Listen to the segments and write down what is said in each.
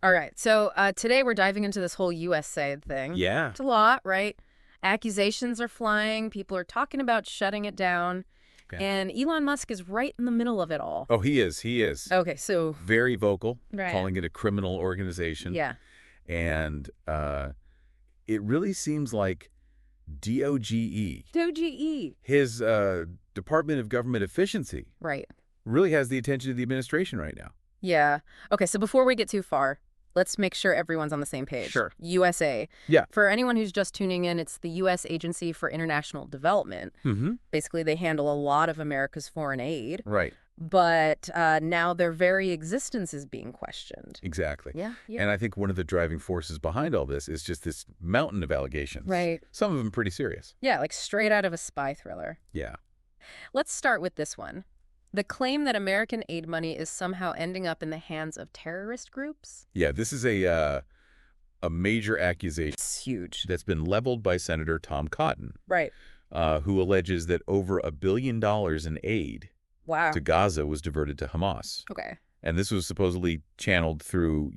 All right. So today we're diving into this whole USAID thing. Yeah. It's a lot, right? Accusations are flying. People are talking about shutting it down. Okay. And Elon Musk is right in the middle of it all. Oh, he is. He is. Okay, so, Very vocal, right. calling it a criminal organization. Yeah. And it really seems like DOGE, DOGE. his Department of Government Efficiency, Right. really has the attention of the administration right now. Yeah. Okay, so before we get too far, let's make sure everyone's on the same page. Sure. USA. Yeah. For anyone who's just tuning in, it's the U.S. Agency for International Development. Mm-hmm. Basically, they handle a lot of America's foreign aid. Right. But now their very existence is being questioned. Exactly. Yeah. And I think one of the driving forces behind all this is just this mountain of allegations. Right. Some of them pretty serious. Yeah, like straight out of a spy thriller. Yeah. Let's start with this one. The claim that American aid money is somehow ending up in the hands of terrorist groups? Yeah, this is a major accusation. It's huge. That's been leveled by Senator Tom Cotton, Right. who alleges that over $1 billion in aid Wow. to Gaza was diverted to Hamas. Okay. And this was supposedly channeled through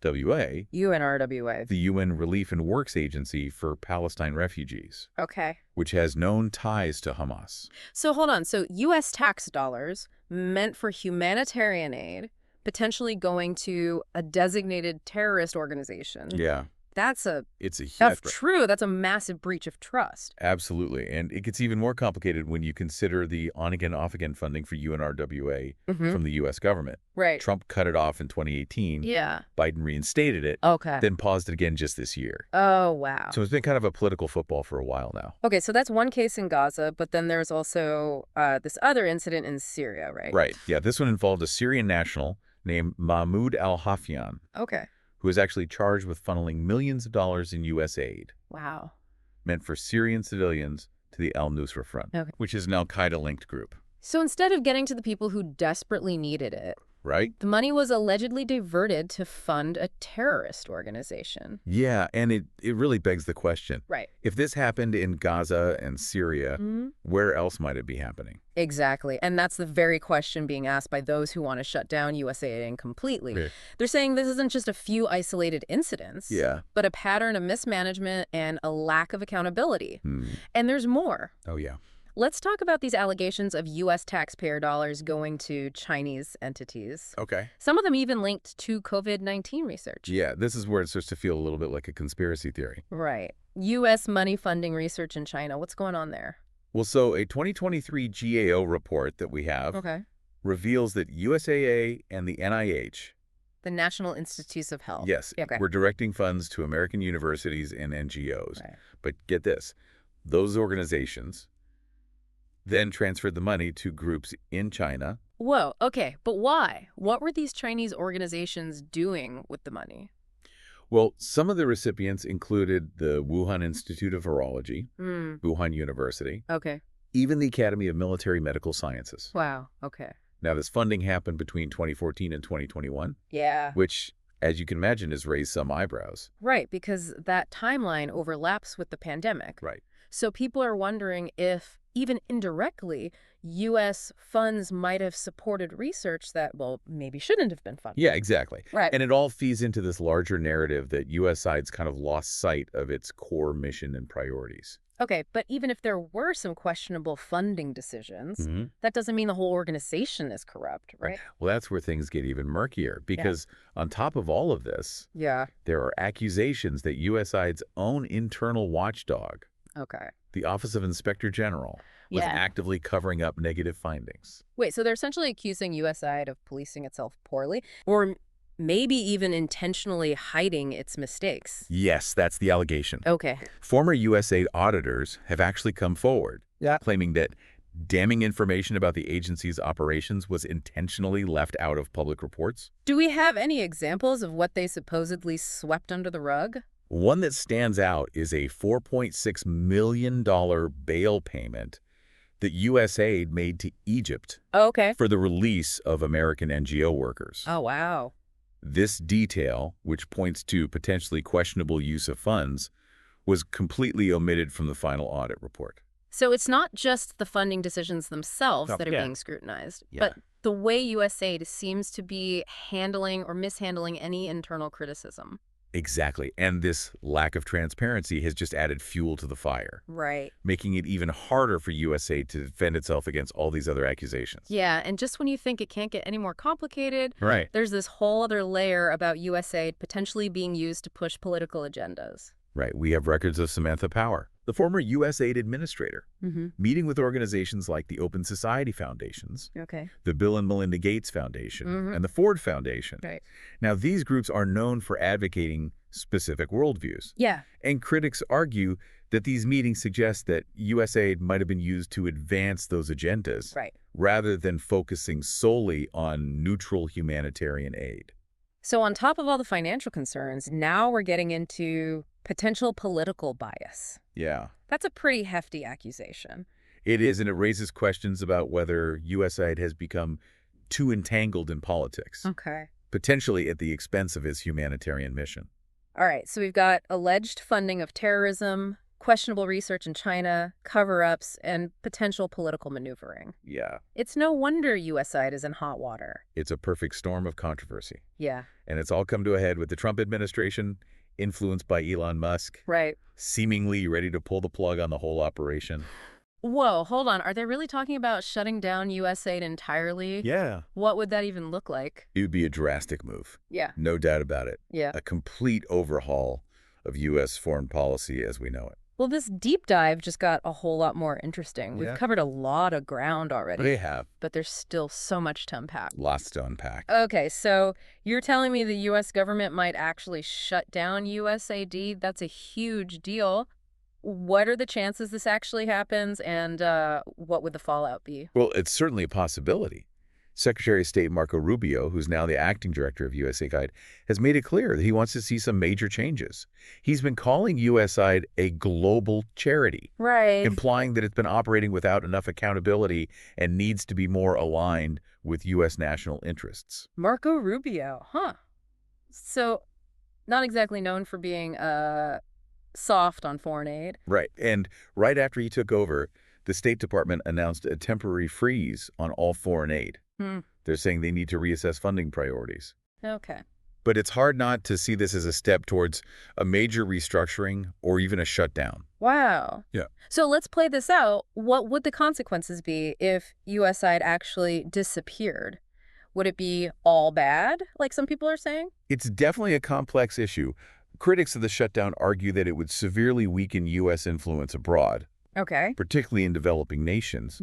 UNRWA, UNRWA. the UN Relief and Works Agency for Palestine Refugees, Okay. which has known ties to Hamas. So hold on. So U.S. tax dollars meant for humanitarian aid potentially going to a designated terrorist organization. Yeah, That's it's a That's huge... true. That's a massive breach of trust. Absolutely. And it gets even more complicated when you consider the on-again, off-again funding for UNRWA from the U.S. government. Right. Trump cut it off in 2018. Yeah. Biden reinstated it, Okay. then paused it again just this year. Oh, wow. So it's been kind of a political football for a while now. Okay, so that's one case in Gaza, but then there's also this other incident in Syria, right? Right. Yeah, this one involved a Syrian national named Mahmoud al-Hafian, Okay. who is actually charged with funneling millions of dollars in U.S. aid Wow. meant for Syrian civilians to the al-Nusra Front, Okay. which is an al-Qaeda-linked group. So instead of getting to the people who desperately needed it, Right? the money was allegedly diverted to fund a terrorist organization. Yeah, and it really begs the question. Right. If this happened in Gaza and Syria, where else might it be happening? Exactly. And that's the very question being asked by those who want to shut down USAID completely. Yeah. They're saying this isn't just a few isolated incidents, Yeah. but a pattern of mismanagement and a lack of accountability. And there's more. Oh, yeah. Let's talk about these allegations of U.S. taxpayer dollars going to Chinese entities. Okay. Some of them even linked to COVID-19 research. Yeah, this is where it starts to feel a little bit like a conspiracy theory. Right. U.S. money funding research in China. What's going on there? Well, so a 2023 GAO report that we have reveals that USAA and the NIH, The National Institutes of Health. yes, Okay. were directing funds to American universities and NGOs. Right. But get this, those organizations then transferred the money to groups in China. Whoa, okay, but why? What were these Chinese organizations doing with the money? Well, some of the recipients included the Wuhan Institute of Virology, Wuhan University, Okay. even the Academy of Military Medical Sciences. Wow, okay. Now, this funding happened between 2014 and 2021, Yeah. which, as you can imagine, has raised some eyebrows. Right, because that timeline overlaps with the pandemic. Right. So people are wondering if, even indirectly, U.S. funds might have supported research that, well, maybe shouldn't have been funded. Yeah, exactly. Right. And it all feeds into this larger narrative that USAID's kind of lost sight of its core mission and priorities. Okay, but even if there were some questionable funding decisions, that doesn't mean the whole organization is corrupt, right? Well, that's where things get even murkier, because on top of all of this, Yeah. there are accusations that USAID's own internal watchdog, Okay. the Office of Inspector General, was actively covering up negative findings. Wait, so they're essentially accusing USAID of policing itself poorly, or maybe even intentionally hiding its mistakes. Yes, that's the allegation. Okay. Former USAID auditors have actually come forward, claiming that damning information about the agency's operations was intentionally left out of public reports. Do we have any examples of what they supposedly swept under the rug? One that stands out is a $4.6 million bail payment that USAID made to Egypt for the release of American NGO workers. Oh, wow. This detail, which points to potentially questionable use of funds, was completely omitted from the final audit report. So it's not just the funding decisions themselves that are being scrutinized, but the way USAID seems to be handling or mishandling any internal criticism. Exactly. And this lack of transparency has just added fuel to the fire, Right. making it even harder for USAID to defend itself against all these other accusations. Yeah, and just when you think it can't get any more complicated, Right. there's this whole other layer about USAID potentially being used to push political agendas. Right. We have records of Samantha Power, the former USAID administrator, meeting with organizations like the Open Society Foundations, Okay. the Bill and Melinda Gates Foundation, and the Ford Foundation. Right. Now, these groups are known for advocating specific worldviews. Yeah. And critics argue that these meetings suggest that USAID might have been used to advance those agendas Right. rather than focusing solely on neutral humanitarian aid. So on top of all the financial concerns, now we're getting into potential political bias. Yeah. That's a pretty hefty accusation. It is, and it raises questions about whether USAID has become too entangled in politics, Okay. potentially at the expense of its humanitarian mission. All right, so we've got alleged funding of terrorism, questionable research in China, cover-ups, and potential political maneuvering. Yeah. It's no wonder USAID is in hot water. It's a perfect storm of controversy. Yeah. And it's all come to a head with the Trump administration, influenced by Elon Musk, Right. seemingly ready to pull the plug on the whole operation. Whoa, hold on. Are they really talking about shutting down USAID entirely? Yeah. What would that even look like? It would be a drastic move. Yeah. No doubt about it. Yeah. A complete overhaul of U.S. foreign policy as we know it. Well, this deep dive just got a whole lot more interesting. Yeah. We've covered a lot of ground already. They have. But there's still so much to unpack. Lots to unpack. Okay, so you're telling me the U.S. government might actually shut down USAID? That's a huge deal. What are the chances this actually happens, and what would the fallout be? Well, it's certainly a possibility. Secretary of State Marco Rubio, who's now the acting director of USAID, has made it clear that he wants to see some major changes. He's been calling USAID a global charity, Right. implying that it's been operating without enough accountability and needs to be more aligned with U.S. national interests. Marco Rubio, huh? So, not exactly known for being soft on foreign aid. Right. And right after he took over, the State Department announced a temporary freeze on all foreign aid. They're saying they need to reassess funding priorities. Okay. But it's hard not to see this as a step towards a major restructuring or even a shutdown. Wow. Yeah. So let's play this out. What would the consequences be if USAID actually disappeared? Would it be all bad, like some people are saying? It's definitely a complex issue. Critics of the shutdown argue that it would severely weaken U.S. influence abroad, Okay. particularly in developing nations.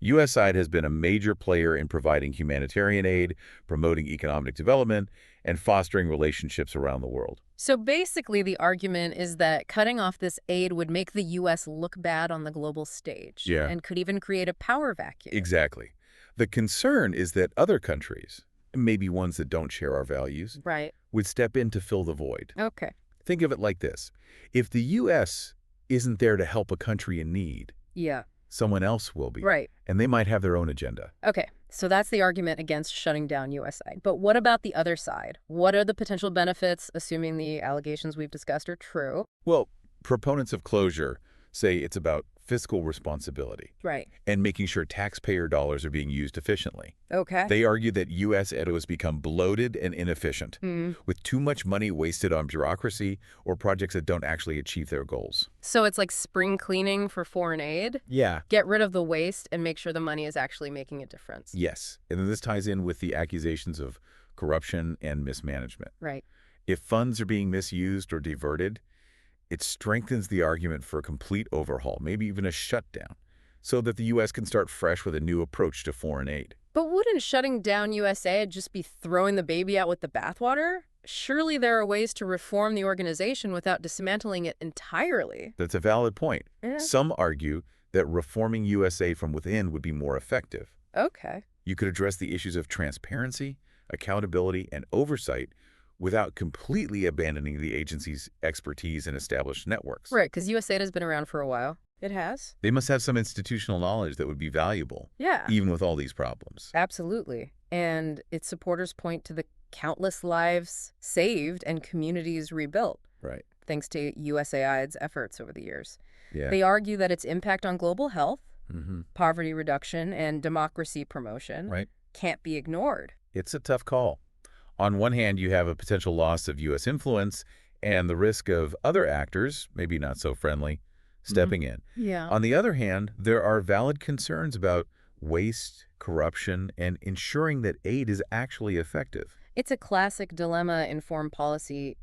USAID has been a major player in providing humanitarian aid, promoting economic development, and fostering relationships around the world. So basically, the argument is that cutting off this aid would make the U.S. look bad on the global stage. Yeah. And could even create a power vacuum. Exactly. The concern is that other countries, maybe ones that don't share our values, Right. would step in to fill the void. Okay. Think of it like this. If the U.S. isn't there to help a country in need, Yeah. someone else will be. Right. And they might have their own agenda. Okay. So that's the argument against shutting down USAID. But what about the other side? What are the potential benefits, assuming the allegations we've discussed are true? Well, proponents of closure say it's about fiscal responsibility Right. and making sure taxpayer dollars are being used efficiently. Okay. They argue that U.S. aid has become bloated and inefficient, with too much money wasted on bureaucracy or projects that don't actually achieve their goals. So it's like spring cleaning for foreign aid? Yeah. Get rid of the waste and make sure the money is actually making a difference. Yes. And then this ties in with the accusations of corruption and mismanagement. Right. If funds are being misused or diverted, it strengthens the argument for a complete overhaul, maybe even a shutdown, so that the U.S. can start fresh with a new approach to foreign aid. But wouldn't shutting down USAID just be throwing the baby out with the bathwater? Surely there are ways to reform the organization without dismantling it entirely. That's a valid point. Yeah. Some argue that reforming USAID from within would be more effective. Okay. You could address the issues of transparency, accountability, and oversight without completely abandoning the agency's expertise and established networks. Right, because USAID has been around for a while. It has. They must have some institutional knowledge that would be valuable, Yeah. even with all these problems. Absolutely. And its supporters point to the countless lives saved and communities rebuilt, Right. thanks to USAID's efforts over the years. Yeah. They argue that its impact on global health, poverty reduction, and democracy promotion Right. can't be ignored. It's a tough call. On one hand, you have a potential loss of U.S. influence and the risk of other actors, maybe not so friendly, Mhm. stepping in. Yeah. On the other hand, there are valid concerns about waste, corruption, and ensuring that aid is actually effective. It's a classic dilemma in foreign policy,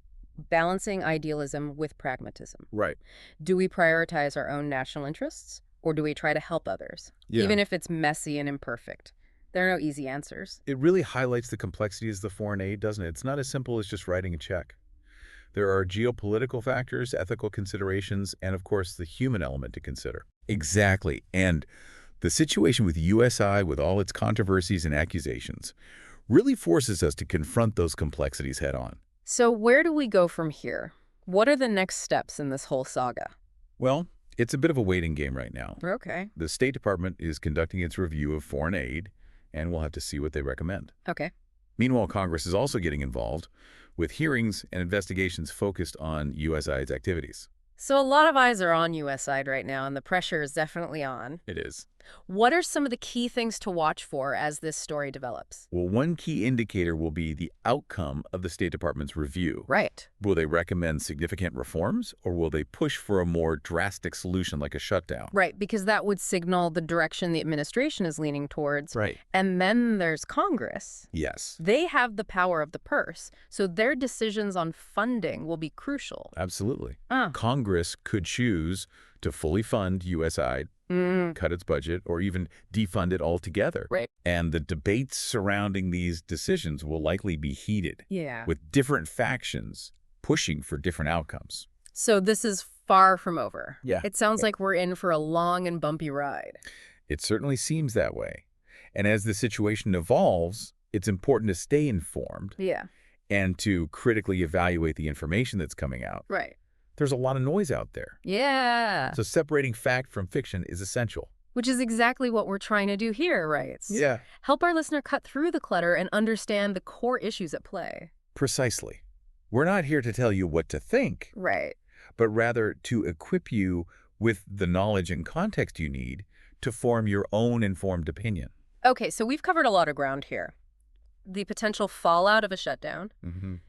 balancing idealism with pragmatism. Right. Do we prioritize our own national interests, or do we try to help others, Yeah. even if it's messy and imperfect? There are no easy answers. It really highlights the complexities of the foreign aid, doesn't it? It's not as simple as just writing a check. There are geopolitical factors, ethical considerations, and of course the human element to consider. Exactly. And the situation with USI, with all its controversies and accusations, really forces us to confront those complexities head on. So where do we go from here? What are the next steps in this whole saga? Well, it's a bit of a waiting game right now. Okay. The State Department is conducting its review of foreign aid, and we'll have to see what they recommend. Okay. Meanwhile, Congress is also getting involved with hearings and investigations focused on USAID's activities. So a lot of eyes are on US side right now, and the pressure is definitely on. It is. What are some of the key things to watch for as this story develops? Well, one key indicator will be the outcome of the State Department's review. Right. Will they recommend significant reforms, or will they push for a more drastic solution like a shutdown? Right, because that would signal the direction the administration is leaning towards. Right. And then there's Congress. Yes, They have the power of the purse, so their decisions on funding will be crucial. absolutely. Ah. Congress could choose to fully fund USAID, cut its budget, or even defund it altogether. Right. And the debates surrounding these decisions will likely be heated, Yeah. with different factions pushing for different outcomes. So this is far from over. Yeah. It sounds like we're in for a long and bumpy ride. It certainly seems that way. And as the situation evolves, it's important to stay informed Yeah. and to critically evaluate the information that's coming out. Right. There's a lot of noise out there. Yeah. So separating fact from fiction is essential. Which is exactly what we're trying to do here, right? Help our listener cut through the clutter and understand the core issues at play. Precisely. We're not here to tell you what to think, Right. but rather to equip you with the knowledge and context you need to form your own informed opinion. Okay, so we've covered a lot of ground here. The potential fallout of a shutdown,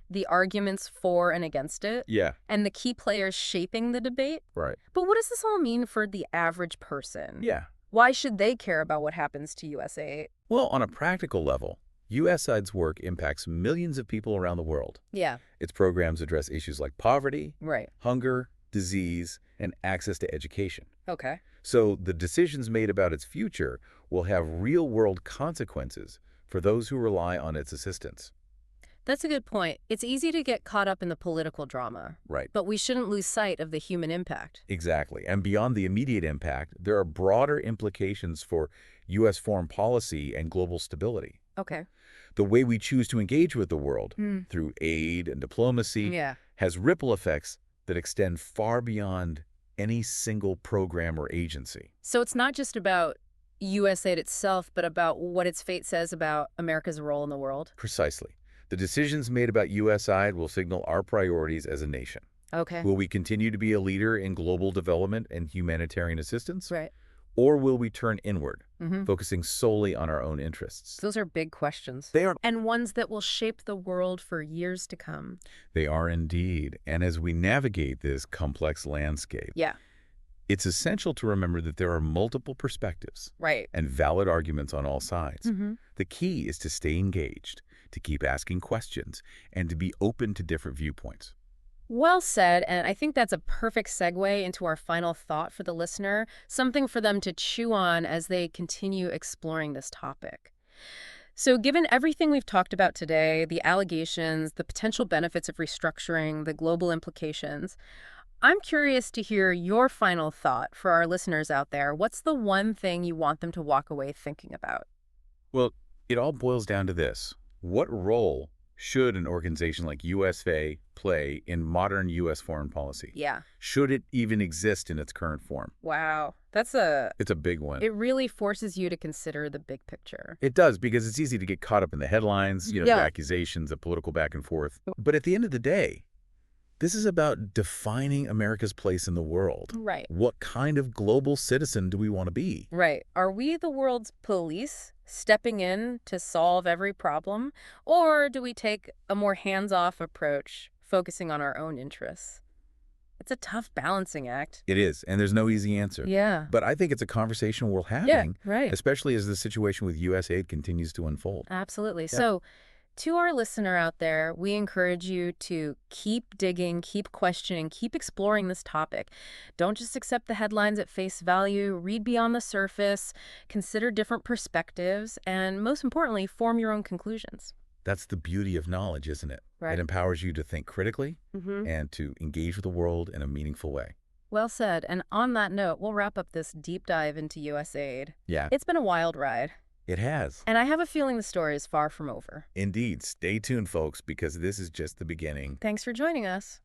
the arguments for and against it, Yeah, and the key players shaping the debate. right. But what does this all mean for the average person? Yeah. Why should they care about what happens to USA? Well, on a practical level, USAID's work impacts millions of people around the world. Yeah, Its programs address issues like poverty, right. hunger, disease, and access to education. Okay. So the decisions made about its future will have real-world consequences for those who rely on its assistance. That's a good point. It's easy to get caught up in the political drama, Right. but we shouldn't lose sight of the human impact. Exactly. And beyond the immediate impact, there are broader implications for U.S. foreign policy and global stability. Okay. The way we choose to engage with the world Hmm. through aid and diplomacy Yeah. has ripple effects that extend far beyond any single program or agency. So it's not just about USAID itself, but about what its fate says about America's role in the world. Precisely. The decisions made about USAID will signal our priorities as a nation. Okay. Will we continue to be a leader in global development and humanitarian assistance? Right. Or will we turn inward, Mm-hmm. focusing solely on our own interests? Those are big questions. They are. And ones that will shape the world for years to come. They are indeed. And as we navigate this complex landscape, Yeah. it's essential to remember that there are multiple perspectives Right. and valid arguments on all sides. Mm-hmm. The key is to stay engaged, to keep asking questions, and to be open to different viewpoints. Well said, and I think that's a perfect segue into our final thought for the listener, something for them to chew on as they continue exploring this topic. So given everything we've talked about today, the allegations, the potential benefits of restructuring, the global implications, I'm curious to hear your final thought for our listeners out there. What's the one thing you want them to walk away thinking about? Well, it all boils down to this. What role should an organization like USAID play in modern U.S. foreign policy? Yeah. Should it even exist in its current form? Wow. It's It's a big one. it really forces you to consider the big picture. It does, because it's easy to get caught up in the headlines, the Yeah. accusations, the political back and forth. But at the end of the day, this is about defining America's place in the world. Right. What kind of global citizen do we want to be? Right. Are we the world's police, stepping in to solve every problem? Or do we take a more hands-off approach, focusing on our own interests? It's a tough balancing act. It is, and there's no easy answer. Yeah. But I think it's a conversation worth Yeah, having, right. especially as the situation with USAID continues to unfold. Absolutely. Yeah. So, to our listener out there, we encourage you to keep digging, keep questioning, keep exploring this topic. Don't just accept the headlines at face value, read beyond the surface, consider different perspectives, and most importantly, form your own conclusions. That's the beauty of knowledge, isn't it? It Right. empowers you to think critically Mm-hmm. and to engage with the world in a meaningful way. Well said. And on that note, we'll wrap up this deep dive into USAID. Yeah, It's been a wild ride, it has. and I have a feeling the story is far from over. Indeed. Stay tuned, folks, because this is just the beginning. Thanks for joining us.